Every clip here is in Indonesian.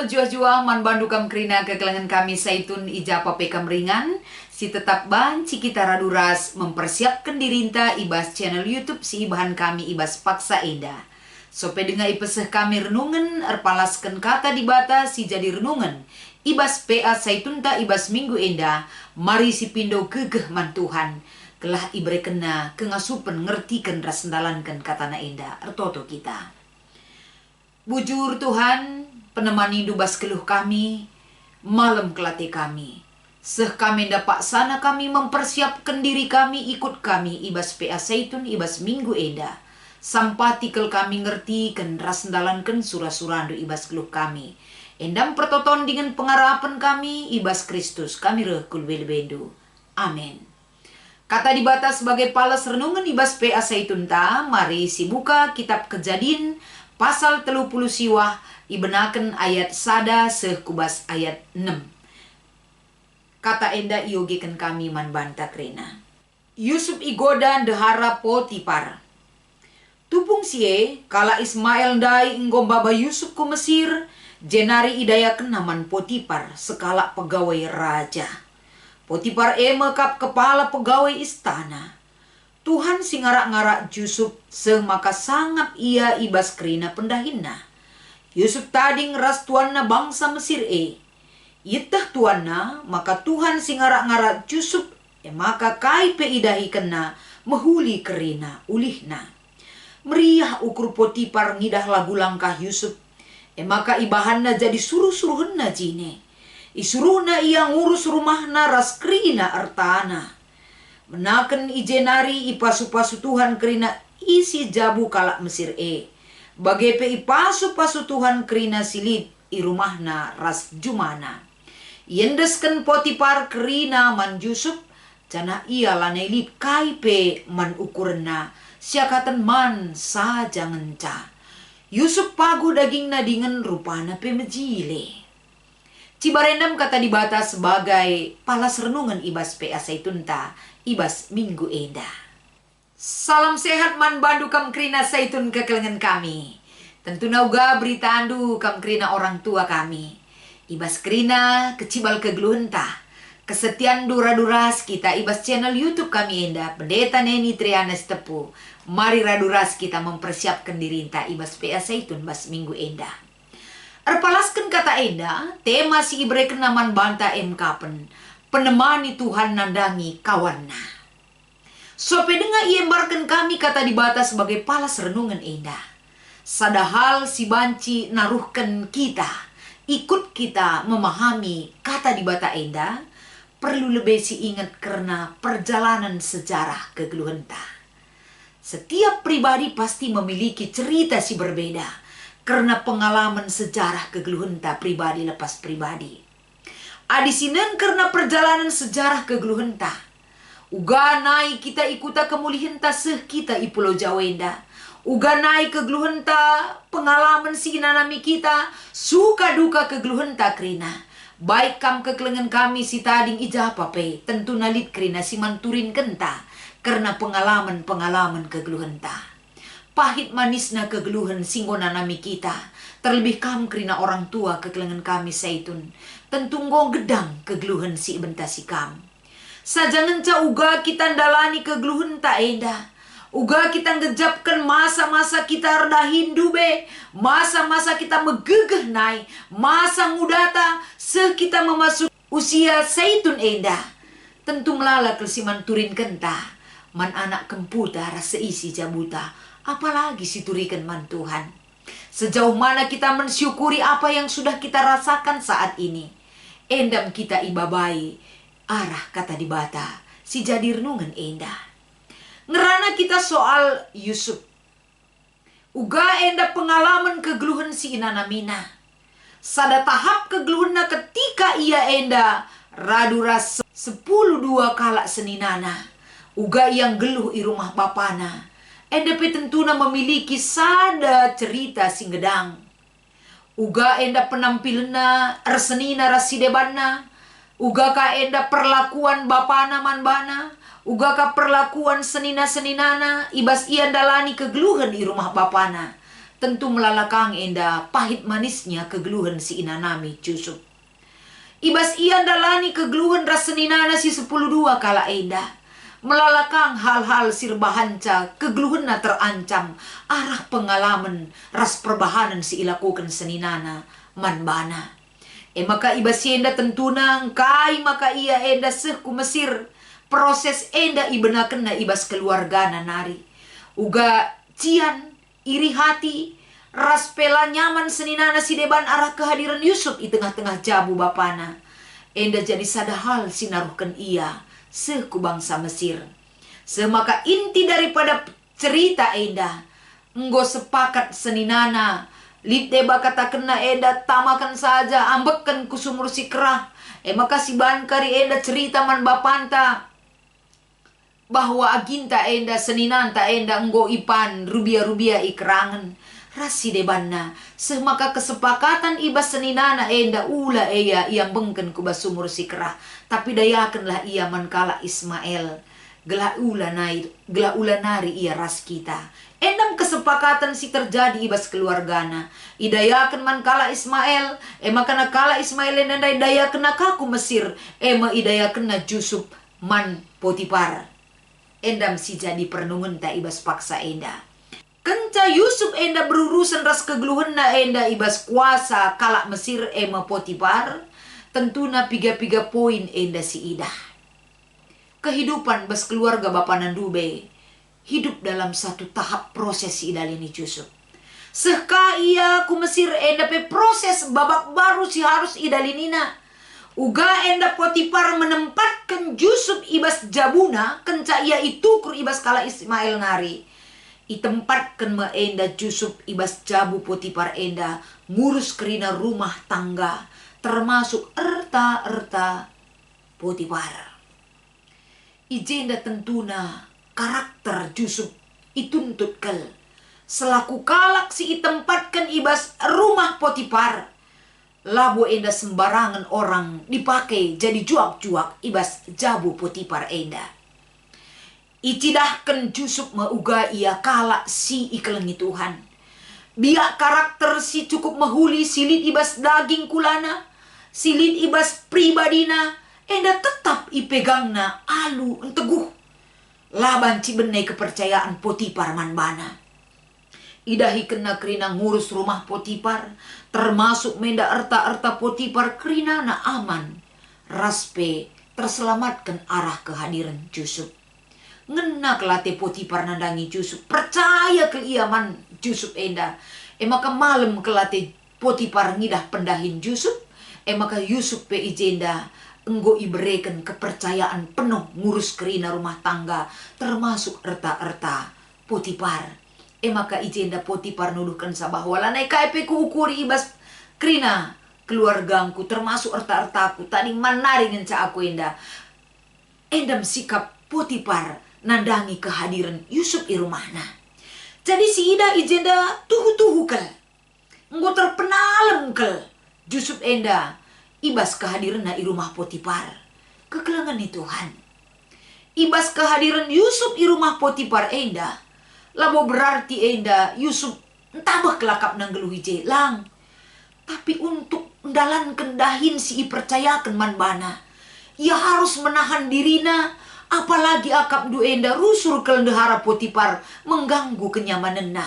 menjua-jua man bandu kam krina kekelangan kami saitun ijapa pekam ringan si tetap ban kita raduras mempersiapkan dirinta ibas channel YouTube si ibahan kami ibas paksa enda. Sope dengar ipeseh kami renungan erpalaskan kata di bata si jadi renungan ibas PA saitunta ibas minggu enda mari si pindo gegeh man Tuhan kelah ibre kena kengasupen ngertikan rasendalankan katana enda ertoto kita. Bujur Tuhan, penemani dubas keluh kami, malam kelate kami. Seh kami dapat sana kami mempersiapkan diri kami ikut kami ibas PA Saitun ibas minggu eda. Sampatikel kami ngerti ken rasendalankan surah-surandu ibas keluh kami. Endam pertoton dengan pengarapan kami ibas Kristus kami rekul belbendu. Amin. Kata di batas sebagai palas renungan ibas PA Saitun ta, mari si buka kitab Kejadian pasal 30 siwah ibenaken ayat sada sekubas ayat 6. Kata enda iogekan kami man banta krena. Yusuf igoda dehara Potipar. Tupung sie kala Ismail dai ingombaba Yusuf ku Mesir jenari idayaken naman Potipar sekala pegawai raja. Potipar mekap kepala pegawai istana. Tuhan singarak-ngarak Yusuf semaka sangat ia ibas krina pendahina. Yusuf tadi ngeras tuanna bangsa Mesir Itah tuanna maka Tuhan singarak-ngarak Yusuf maka kai pe idahi kena mehuli kerina ulihna. Meriah ukur Potipar ngidah lagu langkah Yusuf maka ibahanna jadi suruh-suruhna jine. Isuruhna ia ngurus rumahna ras krina artana. Menaken ijenari ipasu-pasu Tuhan kerina isi jabu kalak Mesir Bagepe ipasu-pasu Tuhan kerina silit i rumahna ras jumana. Yendesken Potipar kerina man Yusuf jana ia lanelip kaipe man ukurna siakatan man saja ngenca. Yusuf pagu dagingna dengan rupana pemejile. Cibarendam kata di batas sebagai palas renungan ibas PA Saitunta ibas minggu eda. Salam sehat man bandu kam krina saitun kekelengan kami. Tentu nauga berita andu kam krina orang tua kami. Ibas krina kecibal kegeluhenta. Kesetian dura-duras kita ibas channel YouTube kami enda. Pendeta Neni Triana Tepu. Mari raduras kita mempersiapkan dirinta ibas PA Saitun bas minggu enda. Erpalaskan kata enda, tema si ibreken naman banta kapen. Penemani Tuhan nandangi kawanna. Sope dengar ia embarkan kami kata di batas sebagai palas renungan enda. Sadahal si banci naruhkan kita, ikut kita memahami kata di bata enda, perlu lebih si ingat karena perjalanan sejarah kegeluhenta. Setiap pribadi pasti memiliki cerita si berbeda. Karena pengalaman sejarah kegeluhenta pribadi lepas pribadi. Adisinen karena perjalanan sejarah kegeluhenta. Uga naik kita ikuta kemulihan seh kita i Pulau Jawenda. Uga naik kegeluhenta pengalaman si inanami kita. Suka duka kegeluhenta krina. Baik kam kekelengan kami si tading ijapape. Tentu nalit krina si manturin kenta. Karena pengalaman-pengalaman kegeluhenta. Pahit manisna kegeluhan singgonanami kita. Terlebih kam krina orang tua kekelengan kami saitun. Tentu ngong gedang kegeluhan si bentasi kam. Sajangan ca uga kita ndalani kegeluhan tak enda. Uga kita ngejapkan masa-masa kita reda hindu be. Masa-masa kita megegeh nai. Masa ngudata se kita memasuk usia saitun enda. Tentu melala kelsiman turin kenta. Man anak kemputa rasa isi jabuta. Apalagi siturikan man Tuhan. Sejauh mana kita mensyukuri apa yang sudah kita rasakan saat ini. Endam kita ibabai. Arah kata di bata. Si jadi renungan enda. Ngerana kita soal Yusuf. Uga enda pengalaman kegeluhan si inanamina. Sada tahap kegeluhanna ketika ia enda. Raduras 10-2 kalak seninana. Uga yang geluh i rumah bapana. Endape tentuna memiliki sada cerita singgedang. Uga enda penampilanna arsenina rasidebanna. Uga ka enda perlakuan bapana manbana. Uga ka perlakuan senina-seninana. Ibas ia dalani kegeluhan di rumah bapana. tentu melalakang enda pahit manisnya kegeluhan si inanami Yusuf. Ibas ian dalani kegeluhan raseninana si 10 dua kala enda. Melalakang hal-hal sirbahanca kegeluhan na terancam arah pengalaman ras perbahanan si ilakukan seninana manbana. Maka ibas enda tentuna kai maka ia enda seh ku Mesir proses enda ibenaken na ibas keluarga na nari. Uga cian iri hati ras pela nyaman seninana si deban arah kehadiran Yusuf di tengah-tengah jabu bapana. Enda jadi sadahal sinaruhkan ia seku bangsa Mesir. Semaka inti daripada cerita enda enggo sepakat seninana lip deba kata kena enda tamakan saja ambekan kusumur si kerah. Maka si bankari enda cerita man bapanta bahwa aginta enda seninanta enda enggo ipan rubia-rubia ikrangan rasi debanna. Semaka kesepakatan ibas seninana enda ula eya yang bengken kubas sumur si kerah. Tapi dayakanlah ia mankala Ismail gela ula nari ia ras kita. Endam kesepakatan si terjadi ibas keluargana. Idayakan mankala Ismail maka nakala Ismail enda dayakan nakaku Mesir idayakan na Yusuf man Potifar. Endam si jadi pernungan ta ibas paksa enda. Kenca Yusuf enda berurusan ras kegeluhan na enda ibas kuasa kalak Mesir Potifar. Tentuna piga-piga poin enda si ida. Kehidupan bas keluarga Bapak Nandube hidup dalam satu tahap proses si ida lini Yusuf. Sehka ia ku Mesir enda pe proses babak baru si harus ida linina. Uga enda Potifar menempatkan Yusuf ibas jabuna kenca ia itukur ibas kala Ismail nari. Itempatkan me enda Yusuf ibas jabu Potifar enda ngurus kerina rumah tangga termasuk erta-erta Potifar. Ijenda tentuna karakter Yusuf ituntut kel selaku kalak si itempatkan ibas rumah Potifar. Labu enda sembarangan orang dipakai jadi juak-juak ibas jabu Potifar enda. Icidahkan Yusuf mauga ia kalak si ikelengi Tuhan. Biak karakter si cukup mahuli silit ibas daging kulana, silit ibas pribadina, enda tetap ipegangna alu enteguh. Laban cibenai kepercayaan Potifar manbana. Idahi kena kerina ngurus rumah Potifar, termasuk menda erta-erta Potifar kerina na aman. Raspe terselamatkan arah kehadiran Yusuf. Ngena kelate Potifar nandangi Yusuf, percaya keiaman Yusuf enda. Maka malam kelate Potifar ngidah pendahin Yusuf. Maka Yusuf pe ijenda enggo iberikan kepercayaan penuh ngurus kerina rumah tangga termasuk erta-erta Potifar. Maka ijenda Potifar nuduhkan sabahwa lanai kaipe ku ukuri ibas kerina keluargangku termasuk erta-ertaku tadi manari ngenca aku enda. Endam sikap Potifar nandangi kehadiran Yusuf di rumahna. Jadi si ida ijenda tuhu-tuhu kel. Enggo terpenalem kel. Yusuf enda ibas kehadiran di rumah Potifar. Kekelangan ni Tuhan. Ibas kehadiran Yusuf di rumah Potifar enda. Labo berarti enda Yusuf entabah kelakap nang geluhi jelang. Tapi untuk ndalan kendahin si ipercayakan manbana. Ia harus menahan dirina. Apalagi akap du enda rusur kel ndehara Potifar mengganggu kenyamananna.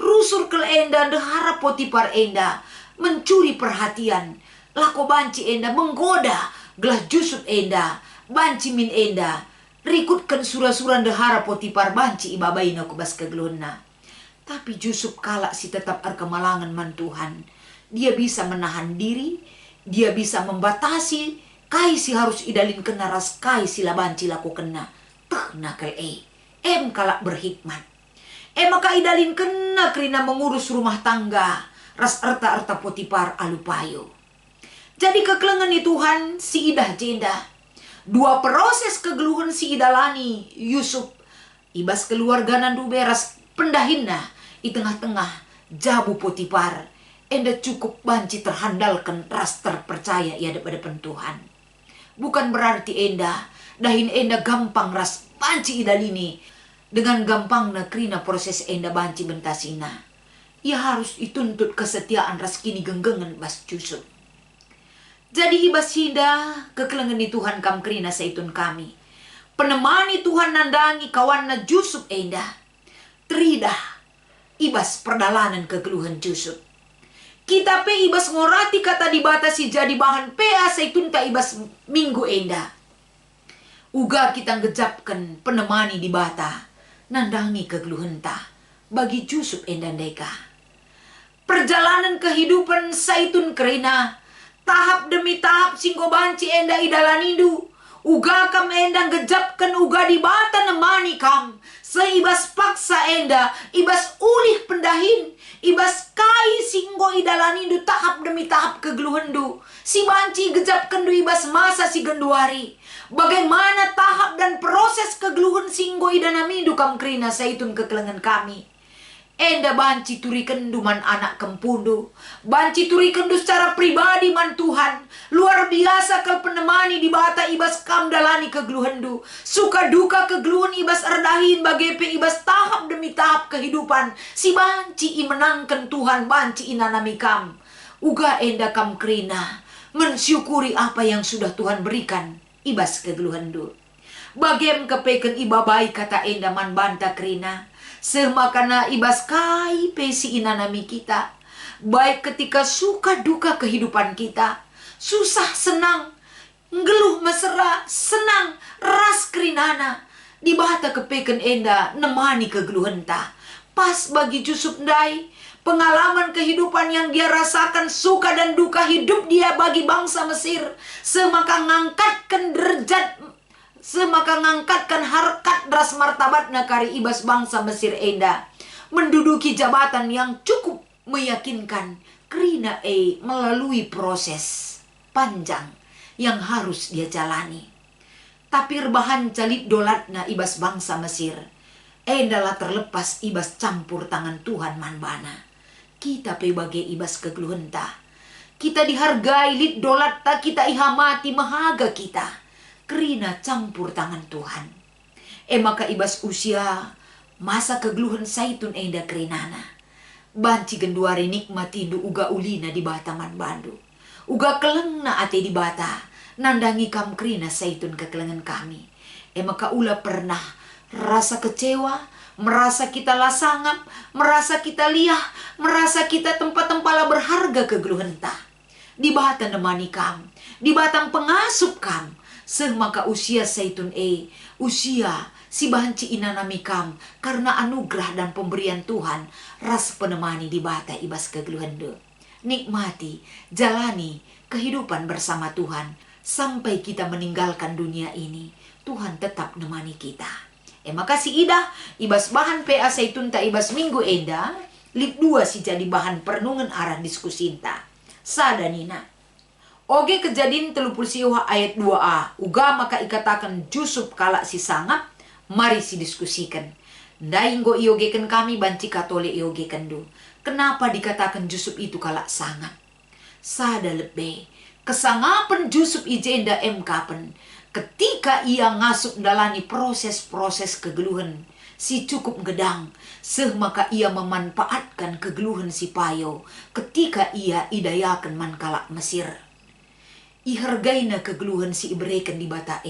Rusur kel enda ndehara Potifar enda mencuri perhatian. Lako banci enda menggoda gelah Yusuf enda. Banci min enda rikutkan surah-surah ndehara Potifar banci ibabaina kubas kegeluna. Tapi Yusuf kalak si tetap arkemalangan man Tuhan. Dia bisa menahan diri. Dia bisa membatasi. Kai si harus idalin kena ras kai sila banci laku kena. Teh nakal kalak berhikmat. Maka idalin kena kerina mengurus rumah tangga. Ras erta-erta Potifar alupayo. Jadi kekelengan ni Tuhan si idah jenda. Dua proses kegeluhan si idalani Yusuf. Ibas keluarga nandu beras pendahinna. I tengah-tengah jabu Potifar. Enda cukup banci terhandalkan ras terpercaya ia depan Tuhan. Bukan berarti enda dahin enda gampang ras banci idalini. Dengan gampang na krina proses enda banci bentasina. ia harus dituntut kesetiaan raskini genggengan bas Yusuf. Jadi ibas hida kekelengan di Tuhan kam kerina saitun kami. Penemani Tuhan nandangi kawanna Yusuf endah. Teridah ibas perdalanan kegeluhan Yusuf. Kita pe ibas ngorati kata dibatasi jadi bahan pea saitun ta ibas minggu endah. Uga kita ngejapkan penemani di bata nandangi kegeluhan ta bagi Yusuf endah deka. Perjalanan kehidupan saitun kerina tahap demi tahap singgo banci enda idalanindu. Uga kam enda ngejapkan uga di bata nemani kam. Seibas paksa enda, ibas ulih pendahin, ibas kai singgo idalanindu tahap demi tahap kegeluhendu. Si banci gejapkan du ibas masa si genduari. Bagaimana tahap dan proses kegeluhan singgo idanamindu kam kerina saitun kekelengan kami. Enda banci turikan man anak kempundu. Banci turikan secara pribadi man Tuhan. Luar biasa kal penemani di bata ibas kam dalani kegeluhandu. Suka duka kegeluhan ibas erdahin bagepe ibas tahap demi tahap kehidupan. Si banci imenangkan Tuhan banci inanami kam. Uga enda kam kerina mensyukuri apa yang sudah Tuhan berikan ibas kegeluhandu. Bagem kepeken ibabai kata enda man banta kerina. Semakana ibas kai pesi inanami kita. Baik ketika suka duka kehidupan kita. Susah senang. Ngeluh mesra. Senang. Ras kerinana. Di bata kepeken enda nemani kegeluhan ta. Pas bagi Yusuf ndai. Pengalaman kehidupan yang dia rasakan suka dan duka hidup dia bagi bangsa Mesir. Semaka ngangkatkan derajat semaka ngangkatkan harkat ras martabatna kari ibas bangsa Mesir enda. Menduduki jabatan yang cukup meyakinkan. Kerina melalui proses panjang yang harus dia jalani. Tapi rebahan calit dolatna ibas bangsa Mesir. Endalah terlepas ibas campur tangan Tuhan manbana. Kita pebagai ibas kegeluhenta. Kita dihargai lit dolat ta kita ihamati mahaga kita. Kerina campur tangan Tuhan. Maka ibas usia masa kegeluhan saitun enda kerinana. Banci genduari nikmati du uga ulina di bata man bandu. Uga kelengna ate di bata. Nandangi kam kerina saitun kekelengan kami. Maka ula pernah rasa kecewa. Merasa kita lasangap. Merasa kita liah. Merasa kita tempat-tempala berharga kegeluhan ta. Di bata nemani kam. Di batang pengasup kam. Semaka usia saitun usia si banci inanami kam karena anugerah dan pemberian Tuhan ras penemani di bata ibas kegeluhandu. Nikmati, jalani kehidupan bersama Tuhan sampai kita meninggalkan dunia ini. Tuhan tetap nemani kita. Makasih ida ibas bahan PA saitun ta ibas minggu enda lip 2 si jadi bahan pernungan arah diskusi ta. Sadanina. Oge kejadian 30 ayat 2a. Uga maka ikatakan Yusuf kala si sangap. Mari si diskusikan. Ndainggo iogekan kami banci katole iogekan du. Kenapa dikatakan Yusuf itu kala sangap? Sada lebih. Kesangapan Yusuf ijenda kapan. Ketika ia ngasup dalani proses-proses kegeluhan. Si cukup gedang. Maka ia memanfaatkan kegeluhan si payo. Ketika ia idayakan man kala Mesir. Ihargaina kegeluhan si ibreken di bata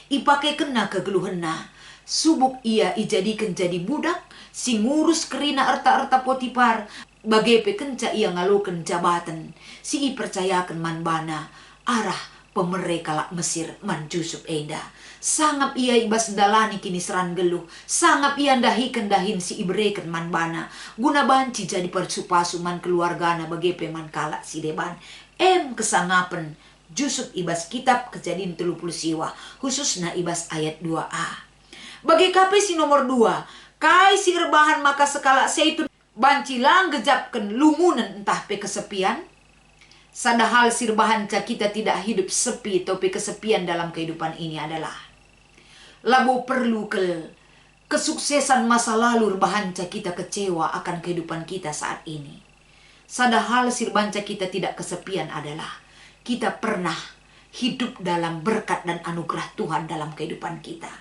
ipake kena kegeluhan na. Subuk ia ijadikan jadi budak. Si ngurus kerina erta-erta Potipar. Bagepe kenca ia ngalukan jabatan. Si ipercayakan man bana. Arah pemereka Mesir man Yusuf enda. Sangap ia ibas dalani kini seran geluh. Sangap ia ndahikan dahin si ibreken man bana. Guna banci jadi persupasu man keluargana bagepe man kala si deban. Kesangapan Yusuf ibas kitab kejadian 30 siwa. Khususnya ibas ayat 2a. Bagi kape si nomor 2. Kai si rebahan maka sekala seitun. Bancilang gejapkan lumunan entah pe kesepian. Sadahal sirbahan ca kita tidak hidup sepi. Topi kesepian dalam kehidupan ini adalah. Labu perlu kesuksesan masa lalu rebahan ca kita kecewa akan kehidupan kita saat ini. Sadahal sirbahan ca kita tidak kesepian adalah. Kita pernah hidup dalam berkat dan anugerah Tuhan dalam kehidupan kita.